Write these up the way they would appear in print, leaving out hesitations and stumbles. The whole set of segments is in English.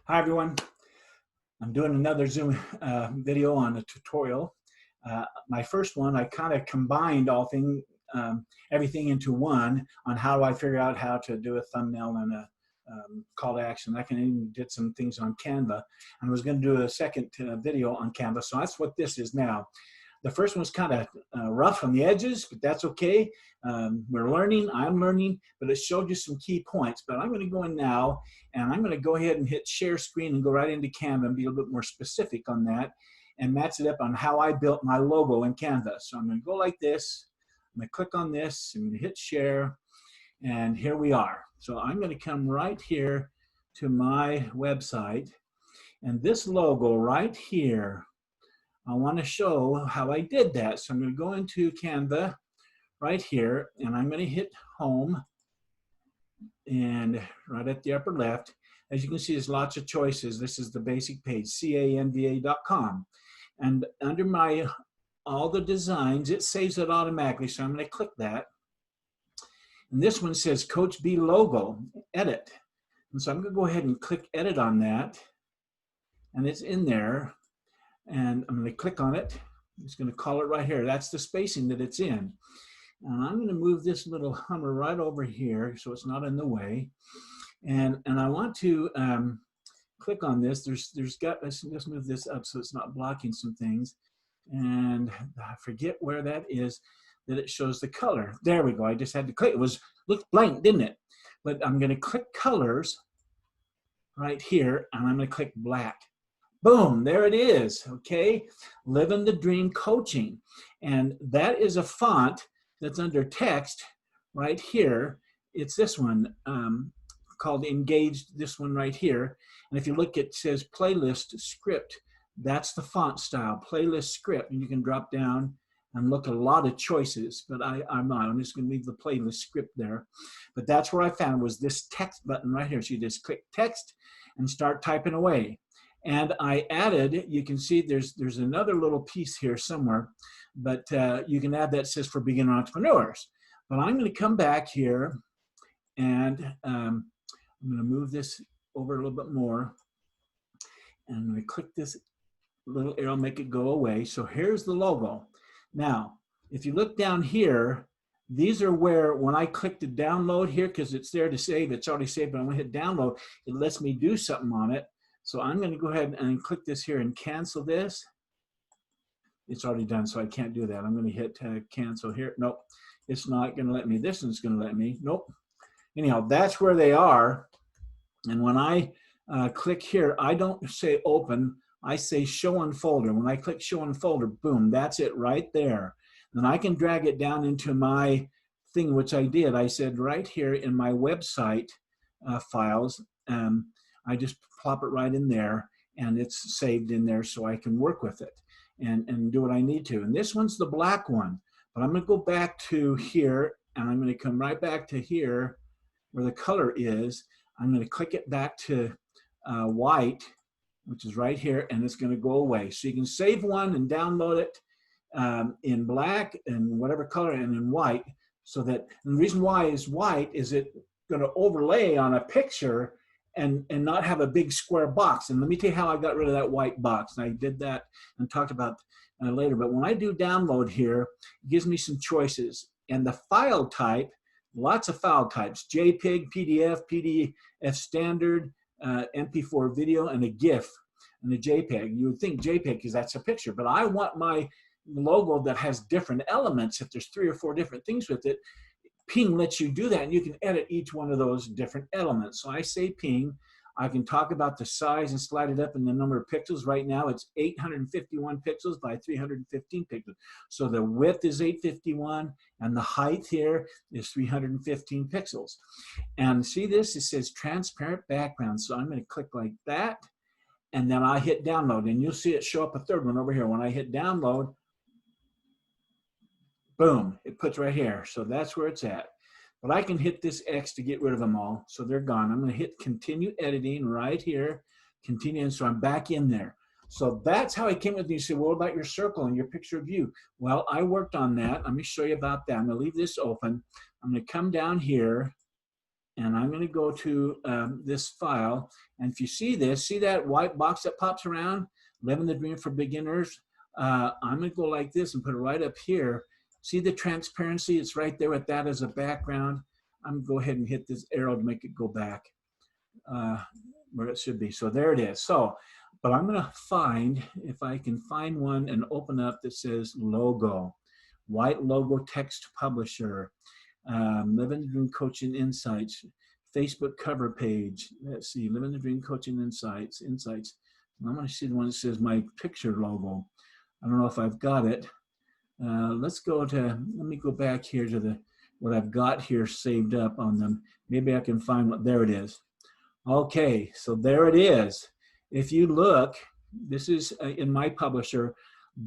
Hi everyone, I'm doing another Zoom video on a tutorial. My first one, I kind of combined everything into one on how do I figure out how to do a thumbnail and a call to action. I can even did some things on Canva, and I was going to do a second video on Canva, so that's what this is now. The first one's kind of rough on the edges, but that's okay. We're learning, I'm learning, but it showed you some key points. But I'm going to go in now, and I'm going to go ahead and hit share screen and go right into Canva and be a little bit more specific on that and match it up on how I built my logo in Canva. So I'm going to go like this. I'm going to click on this, I'm going to hit share, and here we are. So I'm going to come right here to my website, and this logo right here, I want to show how I did that. So I'm going to go into Canva right here, and I'm going to hit home, and right at the upper left, as you can see, there's lots of choices. This is the basic page, canva.com. And under all the designs, it saves it automatically. So I'm going to click that. And this one says Coach B logo, edit. And so I'm going to go ahead and click edit on that. And it's in there. And I'm going to click on it. I'm just going to call it right here. That's the spacing that it's in. And I'm going to move this little Hummer right over here so it's not in the way. And I want to click on this. Let's move this up so it's not blocking some things. And I forget where that is, that it shows the color. There we go. I just had to click. Looked blank, didn't it? But I'm going to click colors right here, and I'm going to click black. Boom, there it is, okay? Living the Dream Coaching. And that is a font that's under text right here. It's this one called Engaged, this one right here. And if you look, it says Playlist Script. That's the font style, Playlist Script. And you can drop down and look at a lot of choices, but I'm not. I'm just going to leave the Playlist Script there. But that's where I found was this text button right here. So you just click text and start typing away. And I added, you can see there's another little piece here somewhere, but you can add that says for beginner entrepreneurs. But I'm going to come back here, and I'm going to move this over a little bit more. And I'm going to click this little arrow, make it go away. So here's the logo. Now, if you look down here, these are where, when I click the download here, because it's there to save, it's already saved, but I'm going to hit download, it lets me do something on it. So I'm going to go ahead and click this here and cancel this. It's already done, so I can't do that. I'm going to hit cancel here. Nope, it's not going to let me. This one's going to let me. Nope. Anyhow, that's where they are. And when I click here, I don't say open. I say show on folder. When I click show on folder, boom, that's it right there. Then I can drag it down into my thing, which I did. I said right here in my website files, I just plop it right in there, and it's saved in there so I can work with it and do what I need to. And this one's the black one, but I'm going to go back to here, and I'm going to come right back to here where the color is. I'm going to click it back to white, which is right here, and it's going to go away. So you can save one and download it in black and whatever color and in white, so that, and the reason why is white is it going to overlay on a picture and not have a big square box. And let me tell you how I got rid of that white box. And I did that and talked about later. But when I do download here, it gives me some choices. And the file type, lots of file types, JPEG, PDF, PDF standard, MP4 video, and a GIF, and a JPEG. You would think JPEG because that's a picture, but I want my logo that has different elements. If there's 3 or 4 different things with it, Ping lets you do that, and you can edit each one of those different elements. So I say Ping. I can talk about the size and slide it up in the number of pixels. Right now it's 851 pixels by 315 pixels. So the width is 851, and the height here is 315 pixels. And see this? It says transparent background. So I'm going to click like that, and then I hit download, and you'll see it show up a third one over here. When I hit download, boom, it puts right here. So that's where it's at. But I can hit this X to get rid of them all. So they're gone. I'm going to hit continue editing right here. Continue. And so I'm back in there. So that's how I came with you. You say, well, what about your circle and your picture of you? Well, I worked on that. Let me show you about that. I'm going to leave this open. I'm going to come down here. and I'm going to go to this file. And if you see this, see that white box that pops around, Living the Dream for Beginners? I'm going to go like this and put it right up here. See the transparency? It's right there with that as a background. I'm going to go ahead and hit this arrow to make it go back where it should be. So there it is. So, but I'm going to find, if I can find one and open up that says logo, white logo text publisher, Living the Dream Coaching Insights, Facebook cover page. Let's see, Living the Dream Coaching Insights. I'm going to see the one that says my picture logo. I don't know if I've got it. Let's go to, let me go back here to what I've got here saved up on them. Maybe I can find what, there it is. Okay, so there it is. If you look, this is in my publisher.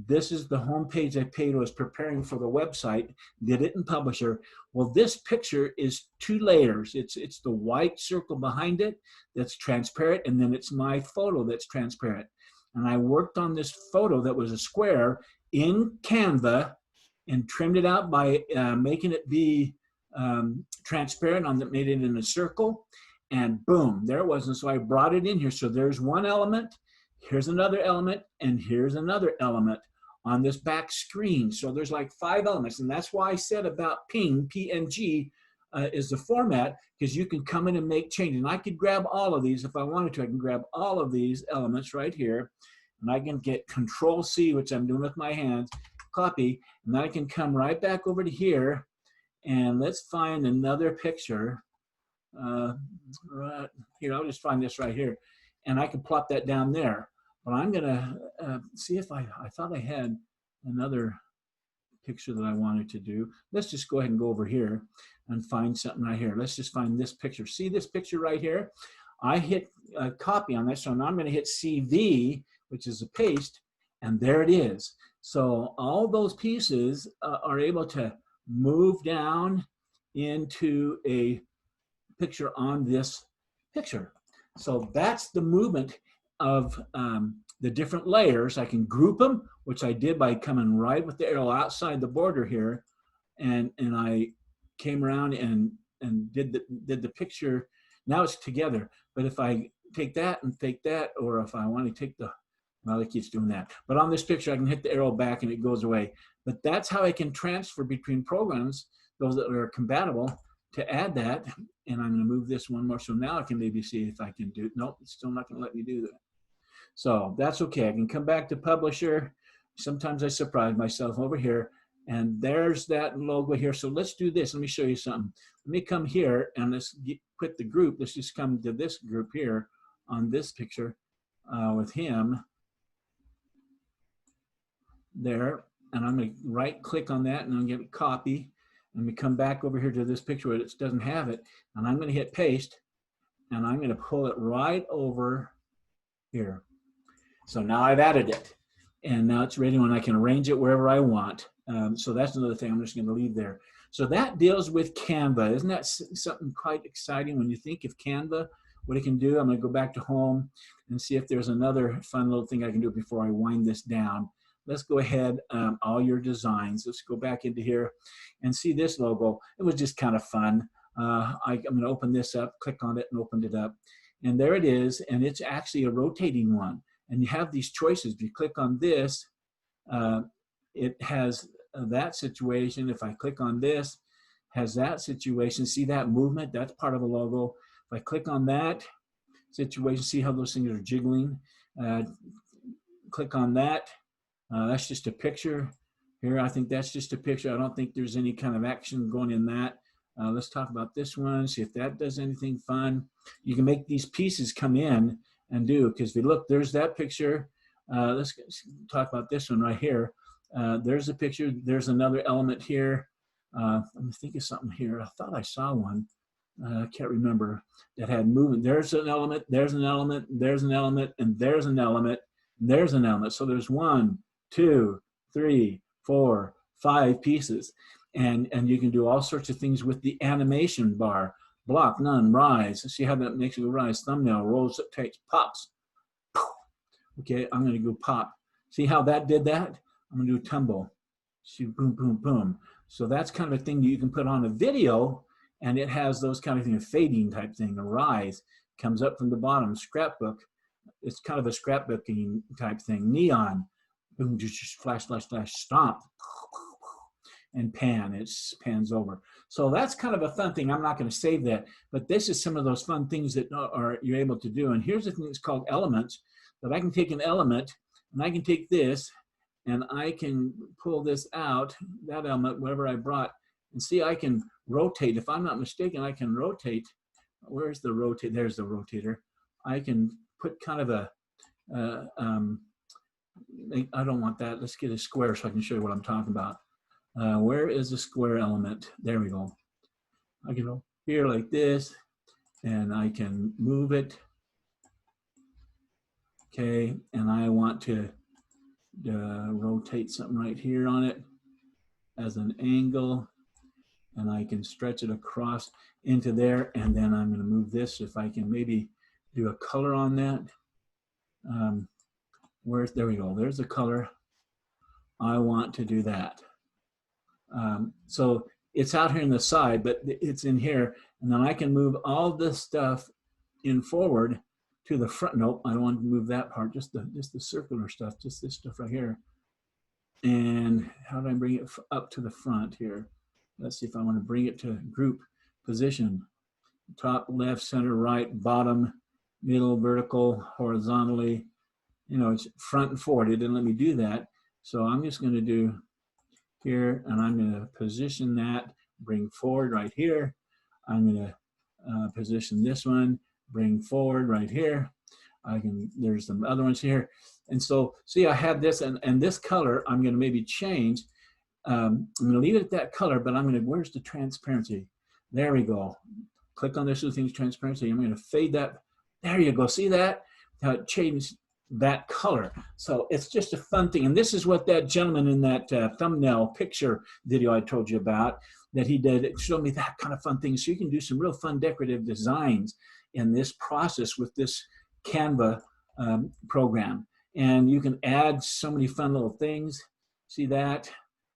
This is the home page I paid, was preparing for the website, did it in publisher. Well, this picture is 2 layers. It's the white circle behind it that's transparent, and then it's my photo that's transparent. And I worked on this photo that was a square in Canva and trimmed it out by making it be transparent on that, made it in a circle, and boom, there it was. And so I brought it in here. So there's one element, here's another element, and here's another element on this back screen. So there's like 5 elements, and that's why I said about PNG is the format, because you can come in and make changes. And I could grab all of these if I wanted to. I can grab all of these elements right here, and I can get Control-C, which I'm doing with my hands, copy, and then I can come right back over to here, and let's find another picture. Right here, I'll just find this right here, and I can plop that down there. But I'm gonna see if I thought I had another picture that I wanted to do. Let's just go ahead and go over here and find something right here. Let's just find this picture. See this picture right here? I hit copy on this, so now I'm gonna hit CV, which is a paste, and there it is. So all those pieces are able to move down into a picture on this picture. So that's the movement of the different layers. I can group them, which I did by coming right with the arrow outside the border here, and I came around and did the picture. Now it's together. But if I take that and take that, or if I want to take the, well, it keeps doing that. But on this picture, I can hit the arrow back and it goes away. But that's how I can transfer between programs, those that are compatible, to add that. And I'm going to move this one more. So now I can maybe see if I can do, nope, it's still not going to let me do that. So that's okay. I can come back to publisher. Sometimes I surprise myself over here, and there's that logo here. So let's do this. Let me show you something. Let me come here and let's quit the group. Let's just come to this group here on this picture with him there. And I'm going to right click on that and I'm going to copy. And we come back over here to this picture where it doesn't have it. And I'm going to hit paste, and I'm going to pull it right over here. So now I've added it, and now it's ready when I can arrange it wherever I want. So that's another thing I'm just going to leave there. So that deals with Canva. Isn't that something quite exciting when you think of Canva, what it can do? I'm going to go back to home and see if there's another fun little thing I can do before I wind this down. Let's go ahead, all your designs. Let's go back into here and see this logo. It was just kind of fun. I'm going to open this up, click on it, and opened it up. And there it is, and it's actually a rotating one. And you have these choices. If you click on this, it has that situation. If I click on this, has that situation. See that movement? That's part of the logo. If I click on that situation, see how those things are jiggling. Click on that. That's just a picture here. I think that's just a picture. I don't think there's any kind of action going in that. Let's talk about this one, see if that does anything fun. You can make these pieces come in and do, because if you look, there's that picture. Let's talk about this one right here. There's a picture. There's another element here. Let me think of something here. I thought I saw one. I can't remember, that had movement. There's an element, there's an element, there's an element, and there's an element, and there's an element. So there's 1, 2, 3, 4, 5 pieces. And you can do all sorts of things with the animation bar. Block, none, rise. See how that makes it go rise. Thumbnail, rolls up, takes, pops. Okay, I'm gonna go pop. See how that did that? I'm gonna do tumble. See, boom, boom, boom. So that's kind of a thing that you can put on a video and it has those kind of things, fading type thing, a rise, comes up from the bottom, scrapbook, it's kind of a scrapbooking type thing, neon, boom, just flash, flash, flash, stomp, and pan, it pans over. So that's kind of a fun thing. I'm not going to save that, but this is some of those fun things that you're able to do. And here's the thing that's called elements, that I can take an element and I can take this and I can pull this out, that element, whatever I brought, and see I can rotate. If I'm not mistaken, I can rotate. Where's the rotate? There's the rotator. I can put kind of a, I don't want that. Let's get a square so I can show you what I'm talking about. Where is the square element? There we go. I can go here like this, and I can move it. Okay, and I want to rotate something right here on it as an angle, and I can stretch it across into there, and then I'm going to move this. If I can maybe do a color on that. There we go. There's the color. I want to do that. So it's out here in the side, but it's in here, and then I can move all this stuff in forward to the front. Nope, I don't want to move that part, just the circular stuff, just this stuff right here. And how do I bring it up to the front here? Let's see if I want to bring it to group position. Top, left, center, right, bottom, middle, vertical, horizontally. You know, it's front and forward. It didn't let me do that. So I'm just going to do here, and I'm going to position that, bring forward right here. I'm going to position this one, bring forward right here. There's some other ones here. And so, see, I have this, and this color, I'm going to maybe change. I'm going to leave it at that color, but I'm going to, where's the transparency? There we go. Click on this little thing's transparency. I'm going to fade that. There you go. See that? How it changed that color. So it's just a fun thing. And this is what that gentleman in that thumbnail picture video I told you about, that he did. It showed me that kind of fun thing. So you can do some real fun decorative designs in this process with this Canva program. And you can add so many fun little things. See that?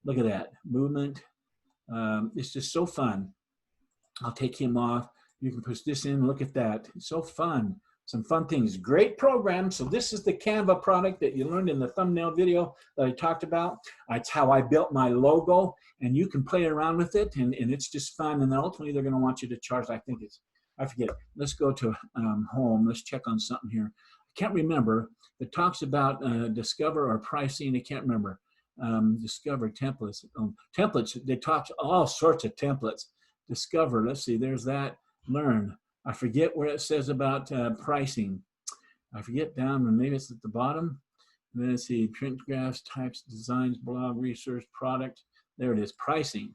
Look at that movement. It's just so fun. I'll take him off. You can push this in. Look at that. It's so fun. Some fun things. Great program. So this is the Canva product that you learned in the thumbnail video that I talked about. It's how I built my logo, and you can play around with it, and it's just fun. And then ultimately they're going to want you to charge. I forget it. Let's go to home. Let's check on something here. I can't remember. It talks about discover or pricing. I can't remember. Discover templates. Templates. They talk all sorts of templates. Discover. Let's see. There's that. Learn. I forget where it says about pricing. I forget down, maybe it's at the bottom. Let's see, print graphs, types, designs, blog, research, product. There it is, pricing,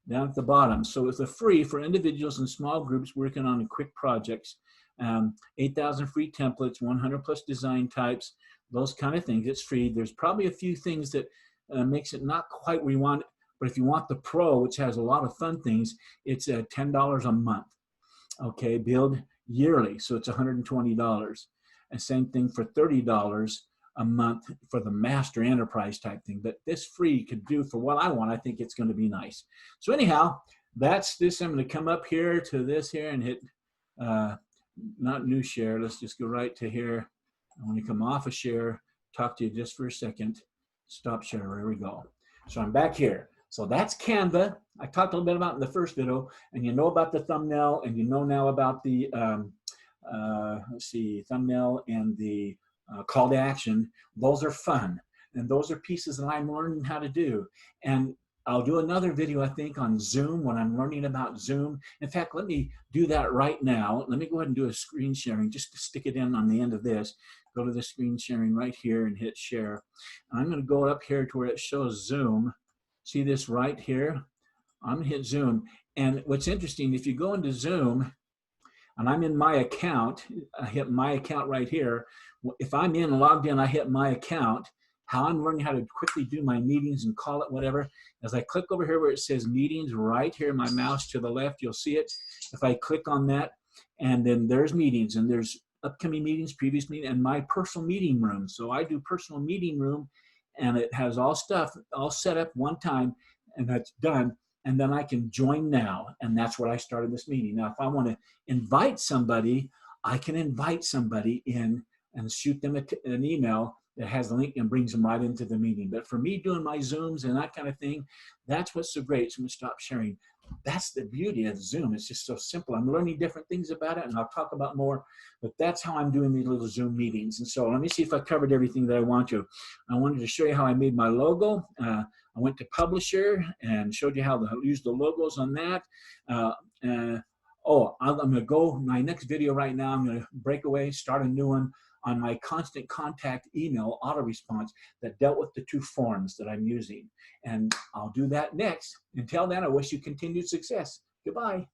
down at the bottom. So it's a free for individuals and small groups working on quick projects. 8,000 free templates, 100 plus design types, those kind of things. It's free. There's probably a few things that makes it not quite where you want it, but if you want the pro, which has a lot of fun things, it's $10 a month. Okay, billed yearly, so it's $120. And same thing for $30 a month for the master enterprise type thing. But this free could do for what I want. I think it's going to be nice. So anyhow, that's this. I'm going to come up here to this here and hit not new share. Let's just go right to here. I want to come off of share, talk to you just for a second. Stop share. There we go. So I'm back here. So that's Canva. I talked a little bit about it in the first video, and you know about the thumbnail, and you know now about the, let's see, thumbnail and the call to action. Those are fun, and those are pieces that I'm learning how to do. And I'll do another video, I think, on Zoom when I'm learning about Zoom. In fact, let me do that right now. Let me go ahead and do a screen sharing just to stick it in on the end of this. Go to the screen sharing right here and hit share. And I'm going to go up here to where it shows Zoom. See this right here? I'm going to hit Zoom. And what's interesting, if you go into Zoom, and I'm in my account, I hit my account right here. If I'm logged in, I hit my account. How I'm learning how to quickly do my meetings and call it whatever. As I click over here where it says meetings, right here, my mouse to the left, you'll see it. If I click on that, and then there's meetings, and there's upcoming meetings, previous meeting, and my personal meeting room. So I do personal meeting room, and it has all stuff all set up one time, and that's done. and then I can join now. And that's where I started this meeting. Now, if I want to invite somebody, I can invite somebody in and shoot them an email that has a link and brings them right into the meeting. But for me doing my Zooms and that kind of thing, that's what's so great. So I'm going to stop sharing. That's the beauty of Zoom. It's just so simple. I'm learning different things about it, and I'll talk about more, but that's how I'm doing these little Zoom meetings. And so let me see if I covered everything that I want to. I wanted to show you how I made my logo. I went to Publisher and showed you how to use the logos on that. I'm going to go, my next video right now, I'm going to break away, start a new one on my constant contact email auto response that dealt with the 2 forms that I'm using. And I'll do that next. Until then, I wish you continued success. Goodbye.